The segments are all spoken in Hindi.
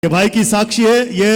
ये भाई की साक्षी है। ये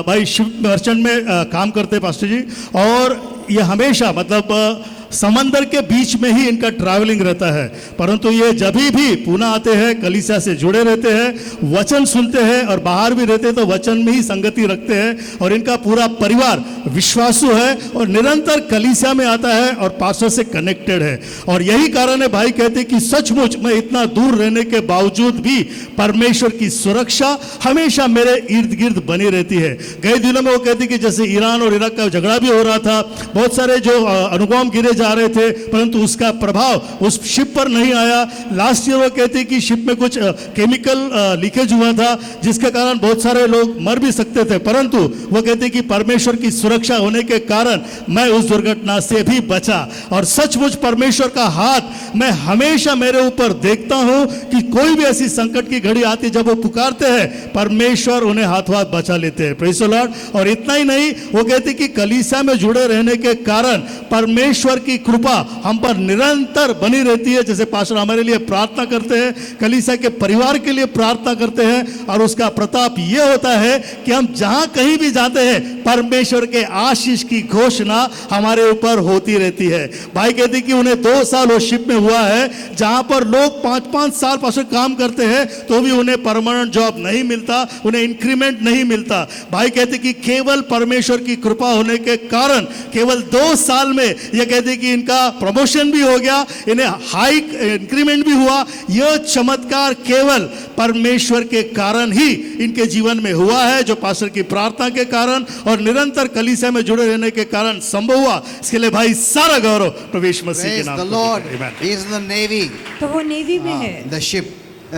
भाई शिप मर्चेंट में काम करते हैं पास्टर जी, और ये हमेशा मतलब समंदर के बीच में ही इनका ट्रैवलिंग रहता है, परंतु ये जब भी पुणे आते हैं कलीसिया से जुड़े रहते हैं, वचन सुनते हैं और बाहर भी रहते हैं तो वचन में ही संगति रखते हैं। और इनका पूरा परिवार विश्वासु है और निरंतर कलीसिया में आता है और पास्टर से कनेक्टेड है। और यही कारण है भाई कहते हैं कि सचमुच मैं इतना दूर रहने के बावजूद भी परमेश्वर की सुरक्षा हमेशा मेरे इर्द गिर्द बनी रहती है। कई दिनों में वो कहते कि जैसे ईरान और इराक का झगड़ा भी हो रहा था, बहुत सारे जो अणुबॉम्ब गिरे जा रहे थे, परंतु उसका प्रभाव उस शिप पर नहीं आया। लास्ट ईयर वो कहते कि शिप में कुछ केमिकल लीकेज हुआ था जिसके कारण बहुत सारे लोग मर भी सकते थे, परंतु वो कहते कि परमेश्वर की सुरक्षा होने के कारण मैं उस दुर्घटना से भी बचा। और सचमुच परमेश्वर का हाथ मैं हमेशा मेरे ऊपर देखता हूं कि कोई भी ऐसी संकट की घड़ी आती जब वो पुकारते हैं परमेश्वर उन्हें हाथों हाथ बचा लेते हैं। Praise the Lord. और इतना ही नहीं, वो कहते कि कलीसिया में जुड़े रहने के कारण परमेश्वर की कृपा हम पर निरंतर बनी रहती है। जैसे पास्टर हमारे लिए प्रार्थना करते हैं, कलीसिया के परिवार के लिए प्रार्थना करते हैं, और उसका प्रताप यह होता है कि हम जहां कहीं भी जाते हैं परमेश्वर के आशीष की घोषणा हमारे ऊपर होती रहती है। भाई कहते कि उन्हें 2 साल वो शिप में हुआ है जहां पर लोग 5-5 साल पास्टर काम करते हैं तो भी उन्हें परमानेंट जॉब नहीं मिलता, उन्हें इंक्रीमेंट नहीं मिलता। भाई कहते कि केवल परमेश्वर की कृपा होने के कारण केवल 2 साल में यह कहते कि इनका प्रमोशन भी हो गया, इन्हें हाई इंक्रीमेंट भी हुआ। यह चमत्कार केवल परमेश्वर के कारण ही इनके जीवन में हुआ है, जो पास्टर की प्रार्थना के कारण और निरंतर कलीसिया में जुड़े रहने के कारण संभव हुआ। इसके लिए भाई सारा गौरव प्रभु यीशु मसीह के नाम Praise the Lord. He is in the navy. तो वो नेवी में है, The ship.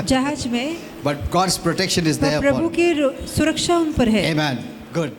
जहाज में, But God's protection is there. Prabhu upon. की सुरक्षा उन पर है। Amen. Good.